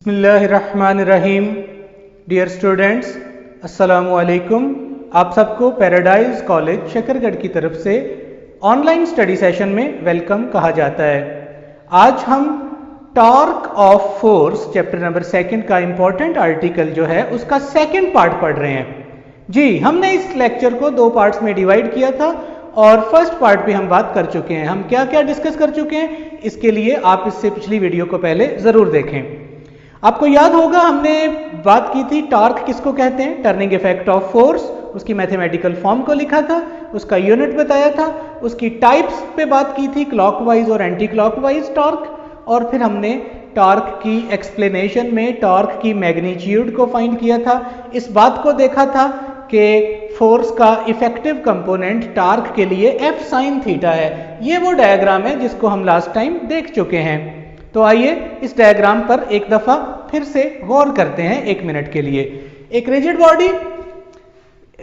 बिस्मिल्लाहिर्रहमानिर्रहीम। Dear students, अस्सलामुअलैकुम। आप सबको पैराडाइज कॉलेज शकरगढ़ की तरफ से ऑनलाइन स्टडी सेशन में वेलकम कहा जाता है। आज हम torque of force chapter number 2 का इंपॉर्टेंट आर्टिकल जो है उसका सेकंड पार्ट पढ़ रहे हैं। जी, हमने इस लेक्चर को 2 पार्ट्स में डिवाइड किया था और फर्स्ट पार्ट पे हम बात कर चुके हैं। हम क्या क्या डिस्कस कर चुके हैं, इसके लिए आप इससे पिछली वीडियो को पहले जरूर देखें। आपको याद होगा हमने बात की थी टॉर्क किसको कहते हैं, टर्निंग इफेक्ट ऑफ फोर्स। उसकी मैथमेटिकल फॉर्म को लिखा था, उसका यूनिट बताया था, उसकी टाइप्स पे बात की थी, क्लॉकवाइज और एंटी क्लॉकवाइज टॉर्क। और फिर हमने टॉर्क की एक्सप्लेनेशन में टॉर्क की मैग्नीट्यूड को फाइंड किया था। इस बात को देखा था कि फोर्स का इफेक्टिव कंपोनेंट टॉर्क के लिए एफ साइन थीटा है। ये वो डायग्राम है जिसको हम लास्ट टाइम देख चुके हैं। तो आइए इस डायग्राम पर एक दफा फिर से गौर करते हैं 1 मिनट के लिए। एक रिजिड बॉडी,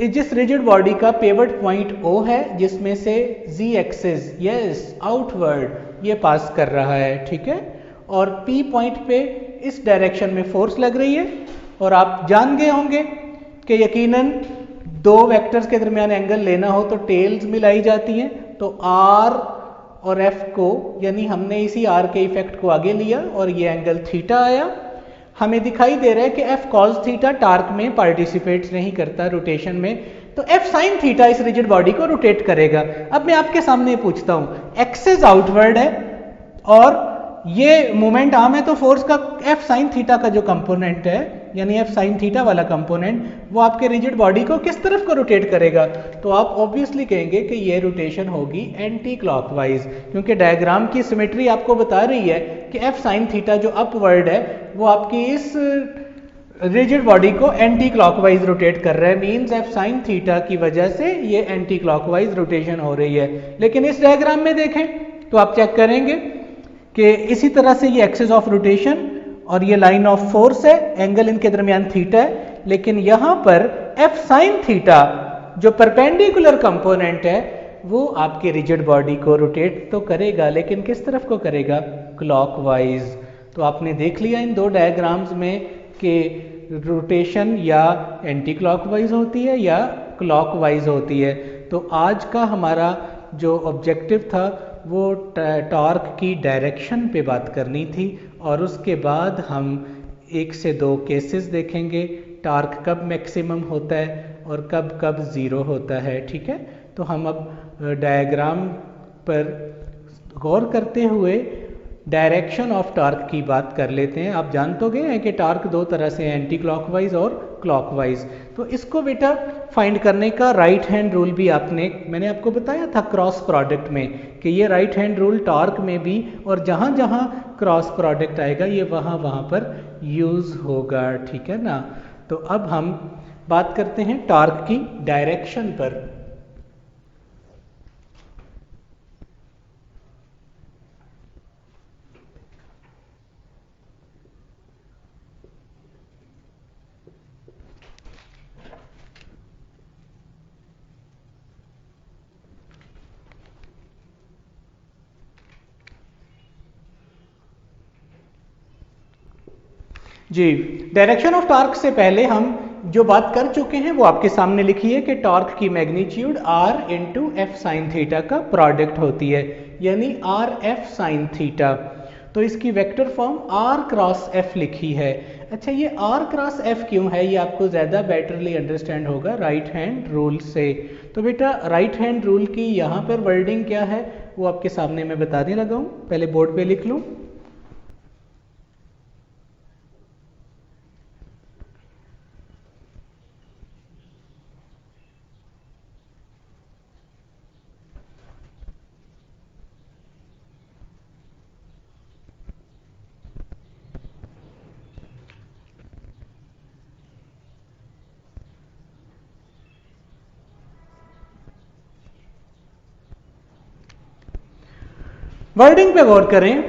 जिस रिजिड बॉडी का पिवट पॉइंट O है, जिसमें से Z एक्सिस आउटवर्ड ये पास कर रहा है, ठीक है, और P पॉइंट पे इस डायरेक्शन में फोर्स लग रही है। और आप जान गए होंगे कि यकीनन 2 वेक्टर्स के दरमियान एंगल लेना हो तो टेल्स मिलाई जाती हैं। तो R और F को, यानी हमने इसी R के इफेक्ट को आगे लिया और ये एंगल थीटा आया। हमें दिखाई दे रहा है कि F cos थीटा टॉर्क में पार्टिसिपेट नहीं करता रोटेशन में, तो F sin थीटा इस रिजिड बॉडी को रोटेट करेगा। अब मैं आपके सामने पूछता हूं, एक्सिस आउटवर्ड है और ये मोमेंट आर्म है, तो फोर्स का F sin थीटा का जो कंपोनेंट है, यानी F sin थीटा वाला कंपोनेंट, वो आपके रिजिड बॉडी को किस तरफ को रोटेट करेगा? तो आप ऑब्वियसली कहेंगे कि ये रोटेशन होगी एंटी क्लॉकवाइज, क्योंकि डायग्राम की सिमेट्री आपको बता रही है कि F sin थीटा जो अपवर्ड है वो आपकी इस रिजिड बॉडी को एंटी क्लॉकवाइज रोटेट कर रहा है। मींस F sin थीटा की वजह से ये एंटी क्लॉकवाइज रोटेशन हो रही है। लेकिन इस डायग्राम में देखें तो आप चेक करेंगे कि इसी तरह से ये एक्सिस ऑफ रोटेशन और ये लाइन ऑफ फोर्स है, एंगल इनके दरमियान थीटा है, लेकिन यहां पर F sin थीटा जो परपेंडिकुलर कंपोनेंट है वो आपके रिजिड बॉडी को रोटेट तो करेगा, लेकिन किस तरफ को करेगा? क्लॉकवाइज। तो आपने देख लिया इन 2 डायग्राम्स में कि रोटेशन या एंटी क्लॉकवाइज होती है या क्लॉकवाइज होती है। तो आज का हमारा जो ऑब्जेक्टिव था वो टॉर्क की डायरेक्शन पे बात करनी थी, और उसके बाद हम 1 से 2 केसेस देखेंगे, टॉर्क कब मैक्सिमम होता है और कब कब ज़ीरो होता है, ठीक है। तो हम अब डायग्राम पर गौर करते हुए डायरेक्शन ऑफ टॉर्क की बात कर लेते हैं। आप जान तो गए हैं कि टॉर्क 2 तरह से है, एंटी क्लॉकवाइज और क्लॉकवाइज। तो इसको बेटा फाइंड करने का राइट हैंड रूल भी मैंने आपको बताया था क्रॉस प्रोडक्ट में, कि ये राइट हैंड रूल टॉर्क में भी, और जहां जहां क्रॉस प्रोडक्ट आएगा ये वहां वहां पर यूज होगा, ठीक है ना। तो अब हम बात करते हैं टॉर्क की डायरेक्शन पर। जी, डायरेक्शन ऑफ टॉर्क से पहले हम जो बात कर चुके हैं वो आपके सामने लिखी है कि टॉर्क की magnitude R into F sine theta का प्रोडक्ट होती है, यानी R F साइन थीटा। तो इसकी vector form R cross F लिखी है। अच्छा, ये R क्रॉस F क्यों है, ये आपको ज़्यादा बेटरली अंडरस्टैंड होगा राइट हैंड रूल से। तो बेटा राइट हैंड रूल की यहाँ पर वर्डिंग क्या है वो आपके सामने मैं बताने लगा हूँ, पहले बोर्ड पे लिख लूँ। वर्डिंग पे गौर करें।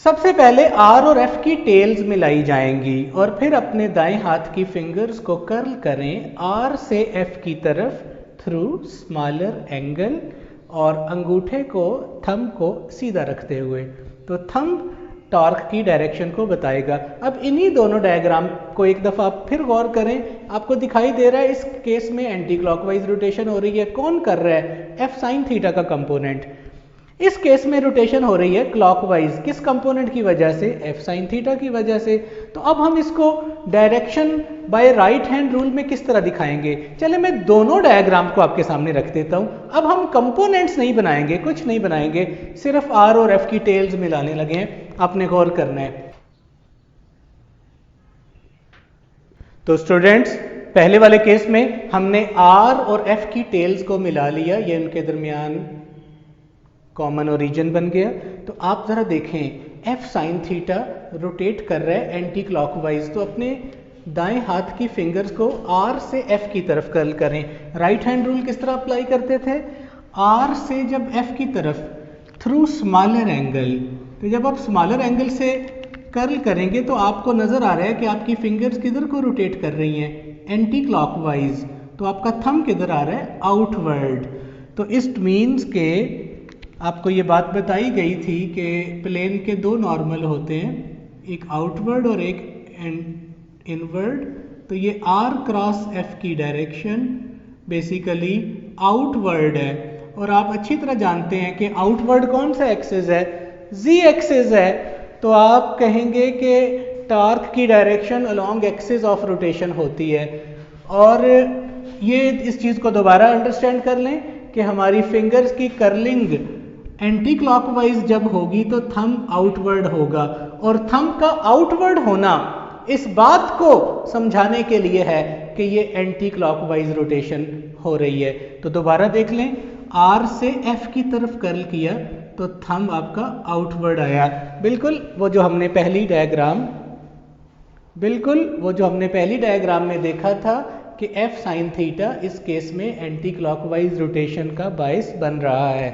सबसे पहले R और F की टेल्स मिलाई जाएंगी और फिर अपने दाएं हाथ की फिंगर्स को कर्ल करें R से F की तरफ थ्रू स्मॉलर एंगल, और अंगूठे को थंब को सीधा रखते हुए। तो थंब टॉर्क की डायरेक्शन को बताएगा। अब इन्हीं दोनों डायग्राम को एक दफ़ा आप फिर गौर करें, आपको दिखाई दे रहा है इस केस में एंटी क्लॉकवाइज रोटेशन हो रही है। कौन कर रहा है? एफ साइन थीटा का कंपोनेंट। इस केस में रोटेशन हो रही है क्लॉकवाइज, किस कंपोनेंट की वजह से? एफ साइन थीटा की वजह से। तो अब हम इसको direction by right hand rule में किस तरह दिखाएंगे? चले मैं दोनों डायग्राम को आपके सामने रख देता हूं। अब हम कंपोनेंट्स नहीं बनाएंगे, कुछ नहीं बनाएंगे, सिर्फ आर और एफ की टेल्स मिलाने लगे हैं, आपने गौर करना है। तो स्टूडेंट्स, पहले वाले केस में हमने आर और एफ की टेल्स को मिला लिया, ये उनके दरमियान कॉमन ओरिजिन बन गया। तो आप जरा देखें, एफ साइन थीटा रोटेट कर रहा है एंटी क्लॉकवाइज, तो अपने दाएं हाथ की फिंगर्स को आर से एफ की तरफ कर्ल करें। राइट हैंड रूल किस तरह अप्लाई करते थे? आर से जब एफ की तरफ थ्रू स्मॉलर एंगल, तो जब आप स्मॉलर एंगल से कर्ल करेंगे तो आपको नजर आ रहा है कि आपकी फिंगर्स किधर को रोटेट कर रही हैं? Anti clockwise. तो आपका थंब किधर आ रहा है? आउटवर्ड। तो इट मीन्स के आपको ये बात बताई गई थी कि प्लेन के दो नॉर्मल होते हैं, एक आउटवर्ड और एक इनवर्ड। तो ये आर क्रॉस एफ की डायरेक्शन बेसिकली आउटवर्ड है, और आप अच्छी तरह जानते हैं कि आउटवर्ड कौन सा एक्सिस है? जी एक्सिस है। तो आप कहेंगे कि टॉर्क की direction along axis of rotation होती है। और ये इस चीज़ को दोबारा अंडरस्टैंड कर लें कि हमारी फिंगर्स की कर्लिंग एंटी क्लॉकवाइज जब होगी तो थंब आउटवर्ड होगा, और थंब का आउटवर्ड होना इस बात को समझाने के लिए है कि ये एंटी क्लॉकवाइज रोटेशन हो रही है। तो दोबारा देख लें, आर से एफ की तरफ कर्ल किया तो थंब आपका आउटवर्ड आया। बिल्कुल वो जो हमने पहली डायग्राम में देखा था कि एफ साइन थीटा इस केस में एंटी क्लॉकवाइज रोटेशन का बायस बन रहा है,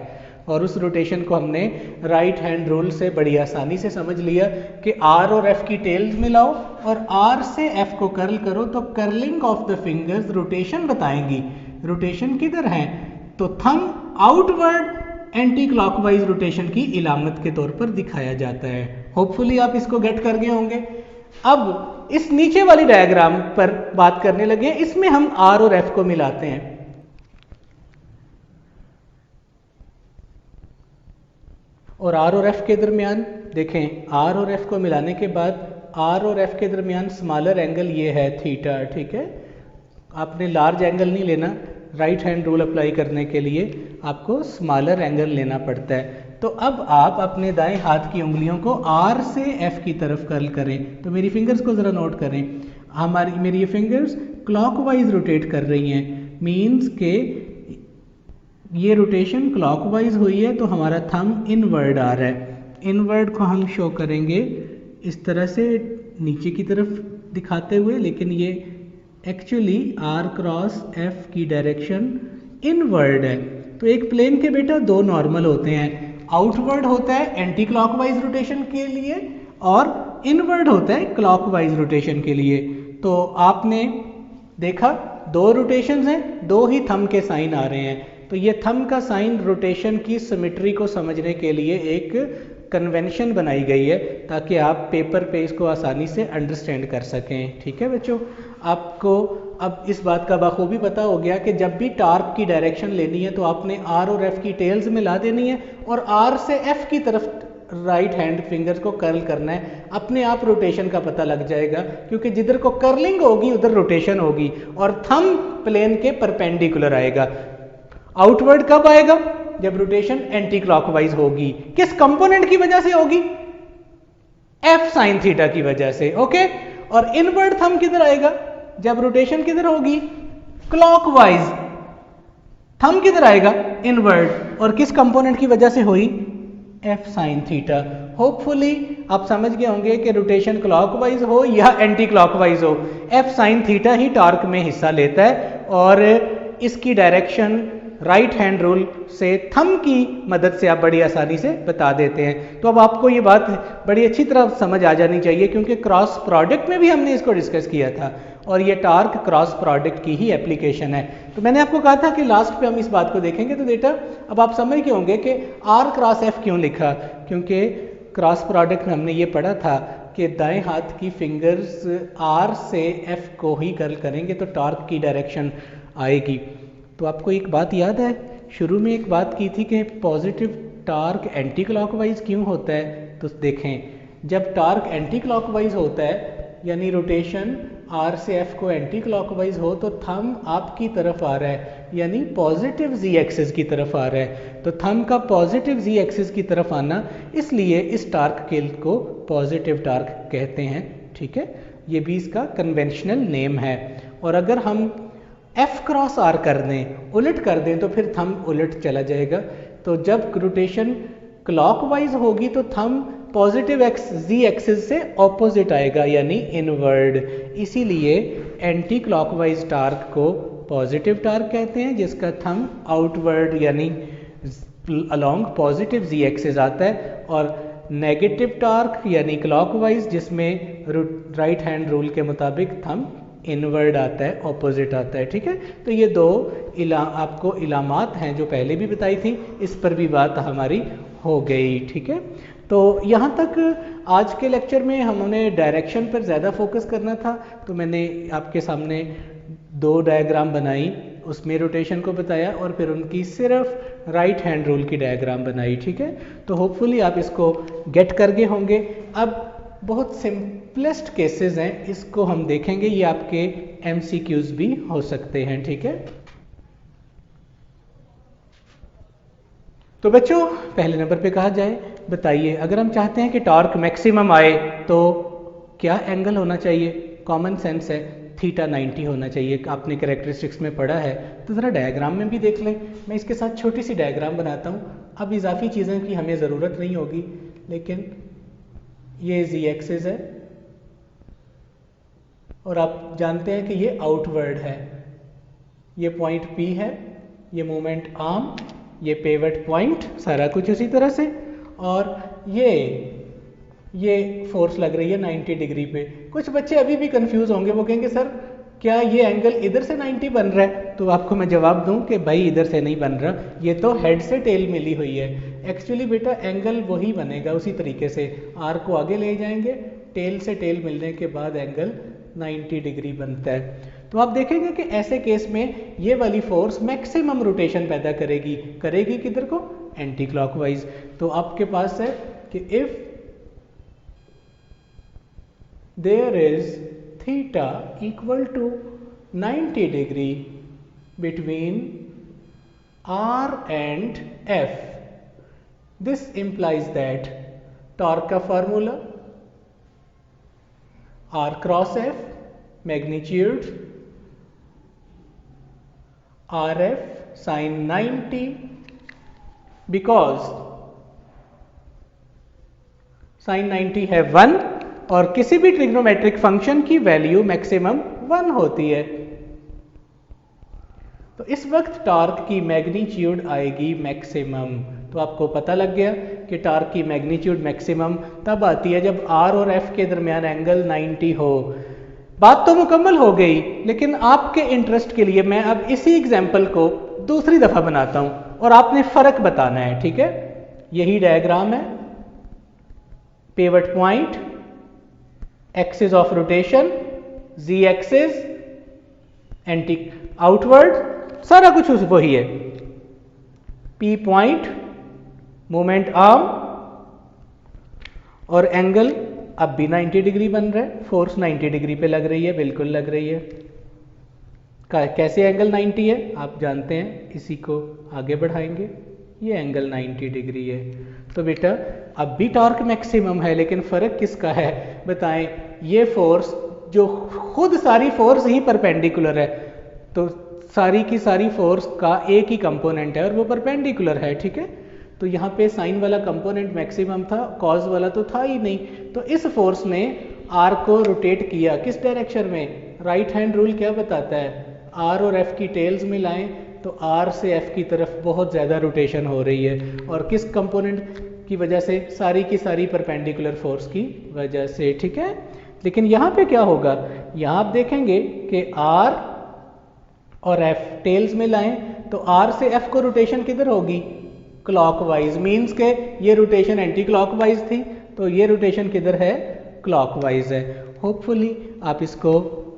और उस रोटेशन को हमने राइट हैंड रूल से बड़ी आसानी से समझ लिया कि आर और एफ की टेल्स मिलाओ और आर से एफ को कर्ल करो तो curling of the fingers rotation बताएंगी। रोटेशन किधर है? तो thumb outward anti clockwise rotation की इलामत के तौर पर दिखाया जाता है। होपफुली आप इसको गेट कर गए होंगे। अब इस नीचे वाली डायग्राम पर बात करने लगे, इसमें हम आर और एफ को मिलाते हैं। और आर और एफ के दरमियान देखें, आर और एफ को मिलाने के बाद आर और एफ के दरमियान स्मॉलर एंगल ये है थीटा, ठीक है। आपने लार्ज एंगल नहीं लेना, राइट हैंड रूल अप्लाई करने के लिए आपको स्मॉलर एंगल लेना पड़ता है। तो अब आप अपने दाएं हाथ की उंगलियों को आर से एफ की तरफ कर्ल करें। तो मेरी फिंगर्स को ज़रा नोट करें, मेरी ये फिंगर्स क्लॉकवाइज रोटेट कर रही हैं, मीन्स के ये रोटेशन क्लॉकवाइज हुई है तो हमारा थंब इनवर्ड आ रहा है। इनवर्ड को हम शो करेंगे इस तरह से नीचे की तरफ दिखाते हुए, लेकिन ये एक्चुअली आर क्रॉस एफ की डायरेक्शन इनवर्ड है। तो एक प्लेन के बेटा दो नॉर्मल होते हैं, आउटवर्ड होता है एंटी क्लॉकवाइज रोटेशन के लिए और इनवर्ड होता है क्लॉकवाइज रोटेशन के लिए। तो आपने देखा दो रोटेशंस हैं, दो ही थंब के साइन आ रहे हैं। तो ये थंब का साइन रोटेशन की सिमेट्री को समझने के लिए एक कन्वेंशन बनाई गई है ताकि आप पेपर पे इसको आसानी से अंडरस्टैंड कर सकें। ठीक है बच्चों, आपको अब इस बात का बखूबी पता हो गया कि जब भी टॉर्क की डायरेक्शन लेनी है तो आपने आर और एफ की टेल्स मिला देनी है और आर से एफ की तरफ राइट हैंड फिंगर्स को कर्ल करना है। अपने आप रोटेशन का पता लग जाएगा क्योंकि जिधर को कर्लिंग होगी उधर रोटेशन होगी और थंब प्लेन के परपेंडिकुलर आएगा। आउटवर्ड कब आएगा? जब रोटेशन एंटी क्लॉकवाइज होगी। किस कंपोनेंट की वजह से होगी? एफ साइन थीटा की वजह से। ओके, और इनवर्ड थंब किधर आएगा? जब रोटेशन किधर होगी? क्लॉकवाइज। थंब किधर आएगा? इनवर्ड। और किस कंपोनेंट की वजह से हुई? F sine theta. होपफुली आप समझ गए होंगे कि रोटेशन क्लॉकवाइज हो या एंटी क्लॉकवाइज हो, एफ साइन थीटा ही टॉर्क में हिस्सा लेता है और इसकी डायरेक्शन राइट हैंड रूल से थंब की मदद से आप बड़ी आसानी से बता देते हैं। तो अब आपको ये बात बड़ी अच्छी तरह समझ आ जानी चाहिए क्योंकि क्रॉस प्रोडक्ट में भी हमने इसको डिस्कस किया था और ये टॉर्क क्रॉस प्रोडक्ट की ही एप्लीकेशन है। तो मैंने आपको कहा था कि लास्ट पे हम इस बात को देखेंगे। तो बेटा अब आप समझ गए होंगे कि आर क्रॉस एफ क्यों लिखा, क्योंकि क्रॉस प्रोडक्ट में हमने ये पढ़ा था कि दाएं हाथ की फिंगर्स आर से एफ को ही कर्ल करेंगे तो टॉर्क की डायरेक्शन आएगी। तो आपको एक बात याद है, शुरू में एक बात की थी कि पॉजिटिव टॉर्क एंटी क्लॉकवाइज क्यों होता है। तो देखें, जब टॉर्क एंटी क्लॉकवाइज होता है यानी रोटेशन आर से एफ को एंटी क्लॉकवाइज हो तो थंब आपकी तरफ आ रहा है यानी पॉजिटिव जी एक्सिस की तरफ आ रहा है। तो थंब का पॉजिटिव जी एक्सिस की तरफ आना, इसलिए इस टॉर्क के को पॉजिटिव टॉर्क कहते हैं। ठीक है, ये भी इसका कन्वेंशनल नेम है। और अगर हम एफ क्रॉस आर कर दें, उलट कर दें, तो फिर थंब उलट चला जाएगा। तो जब रोटेशन क्लॉकवाइज होगी तो थंब पॉजिटिव एक्स जी एक्सिस से ऑपोजिट आएगा यानी इनवर्ड। इसीलिए एंटी क्लॉकवाइज टॉर्क को पॉजिटिव टॉर्क कहते हैं, जिसका थंब आउटवर्ड यानी अलोंग पॉजिटिव जी एक्सिस आता है, और नेगेटिव टॉर्क यानी क्लॉकवाइज जिसमें राइट हैंड रूल के मुताबिक थंब इनवर्ड आता है, ऑपोजिट आता है। ठीक है, तो ये दो आपको इलामात हैं जो पहले भी बताई थी, इस पर भी बात हमारी हो गई। ठीक है, तो यहाँ तक आज के लेक्चर में हमने डायरेक्शन पर ज़्यादा फोकस करना था, तो मैंने आपके सामने दो डायग्राम बनाई, उसमें रोटेशन को बताया और फिर उनकी सिर्फ राइट हैंड रूल की डायग्राम बनाई। ठीक है, तो होपफुली आप इसको गेट कर गए होंगे। अब बहुत सिंपलेस्ट केसेस हैं, इसको हम देखेंगे, ये आपके एमसीक्यूज भी हो सकते हैं। ठीक है, तो बच्चों पहले नंबर पे कहा जाए, बताइए अगर हम चाहते हैं कि टॉर्क मैक्सिमम आए तो क्या एंगल होना चाहिए। कॉमन सेंस है, थीटा 90 होना चाहिए, आपने कैरेक्टरिस्टिक्स में पढ़ा है। तो ज़रा डायग्राम में भी देख लें, मैं इसके साथ छोटी सी डायग्राम बनाता हूँ। अब इजाफी चीज़ों की हमें ज़रूरत नहीं होगी, लेकिन ये जी एक्सिस है और आप जानते हैं कि ये आउटवर्ड है, ये पॉइंट पी है, ये मोमेंट आर्म, ये पेवट पॉइंट, सारा कुछ उसी तरह से, और ये फोर्स लग रही है 90 डिग्री पे। कुछ बच्चे अभी भी कंफ्यूज होंगे, वो कहेंगे सर क्या ये एंगल इधर से 90 बन रहा है। तो आपको मैं जवाब दूं कि भाई इधर से नहीं बन रहा, ये तो हेड से टेल मिली हुई है। एक्चुअली बेटा एंगल वही बनेगा उसी तरीके से, आर को आगे ले जाएंगे, टेल से टेल मिलने के बाद एंगल 90 डिग्री बनता है। तो आप देखेंगे कि ऐसे केस में ये वाली फोर्स मैक्सिमम रोटेशन पैदा करेगी किधर को, एंटी क्लॉकवाइज। तो आपके पास है कि if there is theta equal to 90 degree between r and f, this implies that torque का formula r cross f magnitude r f sine 90, because sine 90 है 1 और किसी भी ट्रिग्नोमेट्रिक फंक्शन की वैल्यू मैक्सिमम 1 होती है। तो इस वक्त टॉर्क की मैग्नीट्यूड आएगी मैक्सिमम। तो आपको पता लग गया कि टॉर्क की मैग्नीट्यूड मैक्सिमम तब आती है जब आर और एफ के दरमियान एंगल 90 हो। बात तो मुकम्मल हो गई, लेकिन आपके इंटरेस्ट के लिए मैं अब इसी एग्जाम्पल को दूसरी दफा बनाता हूं और आपने फर्क बताना है। ठीक है, यही डायग्राम है, pivot point, axis of rotation, z axis, anti outward, सारा कुछ उस वही है। पी पॉइंट, मोमेंट आर्म, और एंगल अब भी 90 डिग्री बन रहा है, फोर्स 90 डिग्री पे लग रही है, बिल्कुल लग रही है। कैसे एंगल 90 है आप जानते हैं, इसी को आगे बढ़ाएंगे, ये एंगल 90 डिग्री है। तो बेटा अब भी टॉर्क मैक्सिमम है, लेकिन फर्क किसका है बताएं। ये फोर्स जो खुद सारी फोर्स ही परपेंडिकुलर है, तो सारी की सारी फोर्स का एक ही कंपोनेंट है और वो परपेंडिकुलर है। ठीक है, तो यहाँ पे साइन वाला कंपोनेंट मैक्सिमम था, कॉज वाला तो था ही नहीं। तो इस फोर्स ने आर को रोटेट किया किस डायरेक्शन में, राइट हैंड रूल क्या बताता है, आर और एफ की टेल्स मिलाएं तो आर से एफ की तरफ बहुत ज़्यादा रोटेशन हो रही है, और किस कंपोनेंट की वजह से, सारी की सारी परपेंडिकुलर फोर्स की वजह से। ठीक है, लेकिन यहाँ पे क्या होगा, यहाँ आप देखेंगे कि आर और एफ टेल्स में लाएं तो आर से एफ को रोटेशन किधर होगी, क्लॉकवाइज, मीन्स के ये रोटेशन एंटी क्लॉकवाइज थी, तो ये रोटेशन किधर है, क्लॉकवाइज है। होपफुली आप इसको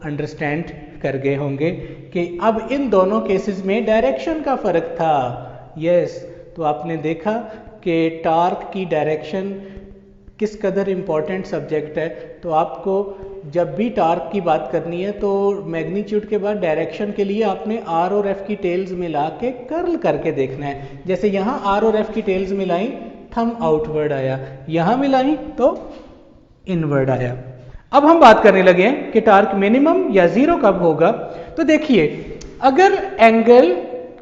अंडरस्टैंड कर गए होंगे कि अब इन दोनों केसेस में डायरेक्शन का फर्क था। यस, तो आपने देखा कि टार्क की डायरेक्शन किस कदर इम्पॉर्टेंट सब्जेक्ट है। तो आपको जब भी टार्क की बात करनी है तो मैग्नीट्यूड के बाद डायरेक्शन के लिए आपने आर और एफ की टेल्स मिला के कर्ल करके देखना है। जैसे यहाँ आर और एफ की टेल्स मिलाई, थंब आउटवर्ड आया, यहाँ मिलाई तो इनवर्ड आया। अब हम बात करने लगे हैं कि टार्क मिनिमम या जीरो कब होगा। तो देखिए, अगर एंगल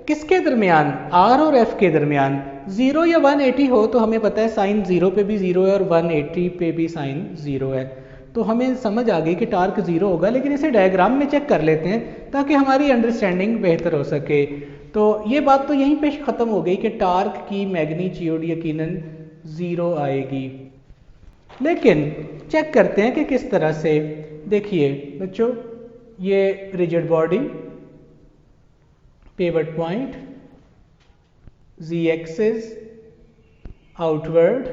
किसके दरमियान, आर और एफ के दरमियान 0 या 180 हो तो हमें पता है साइन 0 पे भी 0 है और 180 पे भी साइन 0 है। तो हमें समझ आ गई कि टार्क 0 होगा, लेकिन इसे डायग्राम में चेक कर लेते हैं ताकि हमारी अंडरस्टैंडिंग बेहतर हो सके। तो ये बात तो यहीं पे ख़त्म हो गई कि टार्क की मैग्नीट्यूड यकीनन 0 आएगी। लेकिन चेक करते हैं कि किस तरह से। देखिए बच्चों, ये rigid body, pivot point, z axis, outward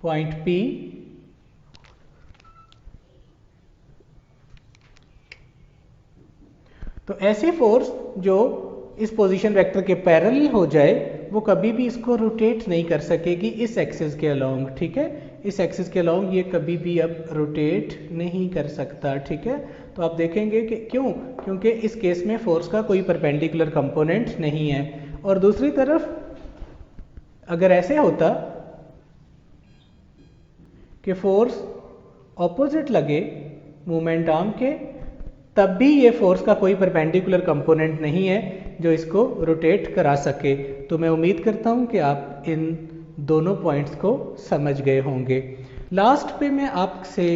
point P, तो ऐसी फोर्स जो इस पोजीशन वेक्टर के पैरेलल हो जाए वो कभी भी इसको रोटेट नहीं कर सकेगी इस एक्सिस के अलोंग। ठीक है, इस एक्सिस के अलोंग ये कभी भी अब रोटेट नहीं कर सकता। ठीक है, तो आप देखेंगे कि क्यों, क्योंकि इस केस में फोर्स का कोई परपेंडिकुलर कंपोनेंट नहीं है। और दूसरी तरफ अगर ऐसे होता कि फोर्स ऑपोजिट लगे मूवमेंट आर्म के, तब भी ये फोर्स का कोई परपेंडिकुलर कंपोनेंट नहीं है जो इसको रोटेट करा सके। तो मैं उम्मीद करता हूं कि आप इन दोनों पॉइंट्स को समझ गए होंगे। लास्ट पे मैं आपसे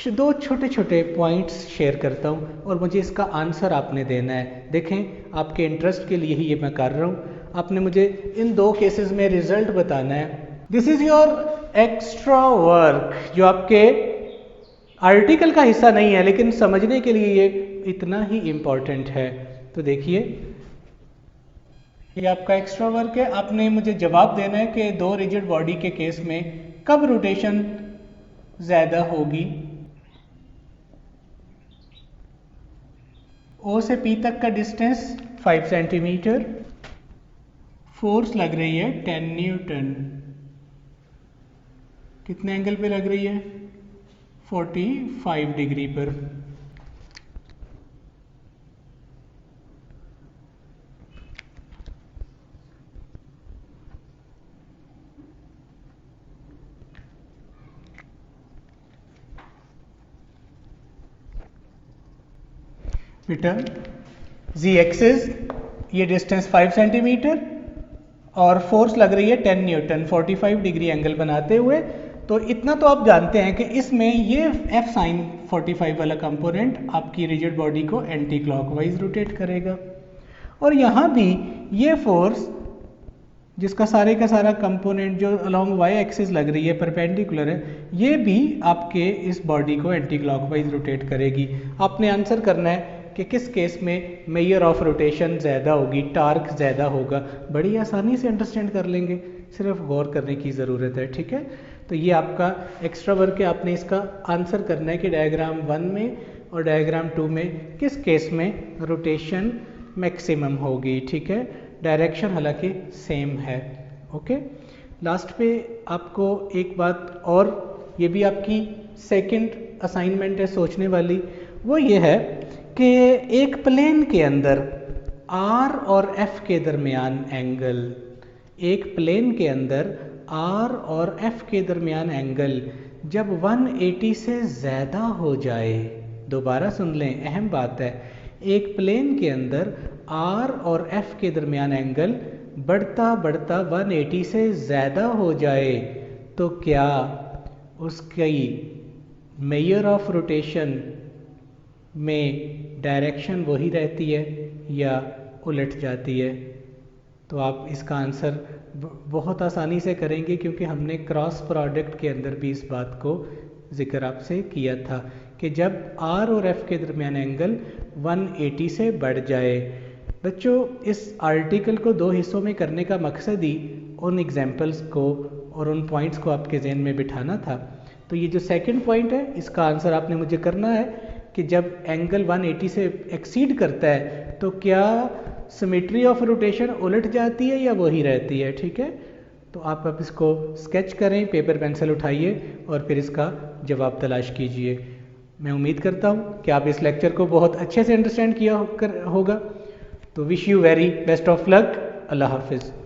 दो छोटे छोटे पॉइंट्स शेयर करता हूं और मुझे इसका आंसर आपने देना है। देखें, आपके इंटरेस्ट के लिए ही ये मैं कर रहा हूं। आपने मुझे इन दो केसेस में रिजल्ट बताना है। This is your extra work, जो आपके आर्टिकल का हिस्सा नहीं है लेकिन समझने के लिए ये इतना ही इम्पॉर्टेंट है। तो देखिए, ये आपका एक्स्ट्रा वर्क है। आपने मुझे जवाब देना है कि दो रिजिड बॉडी के केस में कब रोटेशन ज़्यादा होगी। O से P तक का डिस्टेंस 5 सेंटीमीटर, फोर्स लग रही है 10 न्यूटन। कितने एंगल पे लग रही है? 45 डिग्री पर। बेटा, जी एक्सिस ये डिस्टेंस 5 सेंटीमीटर और फोर्स लग रही है 10 न्यूटन 45 डिग्री एंगल बनाते हुए। तो इतना तो आप जानते हैं कि इसमें ये एफ साइन 45 वाला कंपोनेंट आपकी रिजिड बॉडी को एंटी क्लॉकवाइज रोटेट करेगा। और यहाँ भी ये फोर्स जिसका सारे का सारा कंपोनेंट जो अलोंग वाई एक्सिस लग रही है, परपेंडिकुलर है, ये भी आपके इस बॉडी को एंटी क्लॉकवाइज रोटेट करेगी। आपने आंसर करना है कि किस केस में मेजर ऑफ रोटेशन ज़्यादा होगी, टार्क ज़्यादा होगा। बड़ी आसानी से अंडरस्टैंड कर लेंगे, सिर्फ गौर करने की ज़रूरत है। ठीक है, तो ये आपका एक्स्ट्रा वर्क है। आपने इसका आंसर करना है कि डायग्राम 1 में और डायग्राम 2 में किस केस में रोटेशन मैक्सिमम होगी। ठीक है, डायरेक्शन हालांकि सेम है। ओके, लास्ट पे आपको एक बात और, ये भी आपकी सेकंड असाइनमेंट है सोचने वाली, वो ये है कि एक प्लेन के अंदर R और F के दरमियान एंगल, एक प्लेन के अंदर R और F के दरमियान एंगल जब 180 से ज़्यादा हो जाए, दोबारा सुन लें, अहम बात है, एक प्लेन के अंदर R और F के दरमियान एंगल बढ़ता बढ़ता 180 से ज़्यादा हो जाए तो क्या उसकी मेजर ऑफ रोटेशन में डायरेक्शन वही रहती है या उलट जाती है? तो आप इसका आंसर बहुत आसानी से करेंगे क्योंकि हमने क्रॉस प्रोडक्ट के अंदर भी इस बात को जिक्र आपसे किया था कि जब R और F के दरमियान एंगल 180 से बढ़ जाए। बच्चों, इस आर्टिकल को दो हिस्सों में करने का मकसद ही उन एग्जाम्पल्स को और उन पॉइंट्स को आपके जहन में बिठाना था। तो ये जो सेकंड पॉइंट है, इसका आंसर आपने मुझे करना है कि जब एंगल 180 से एक्सीड करता है तो क्या सिमेट्री ऑफ रोटेशन उलट जाती है या वही रहती है। ठीक है, तो आप अब इसको स्केच करें, पेपर पेंसिल उठाइए और फिर इसका जवाब तलाश कीजिए। मैं उम्मीद करता हूँ कि आप इस लेक्चर को बहुत अच्छे से अंडरस्टैंड किया होगा। तो wish you very best of luck. अल्लाह हाफिज़।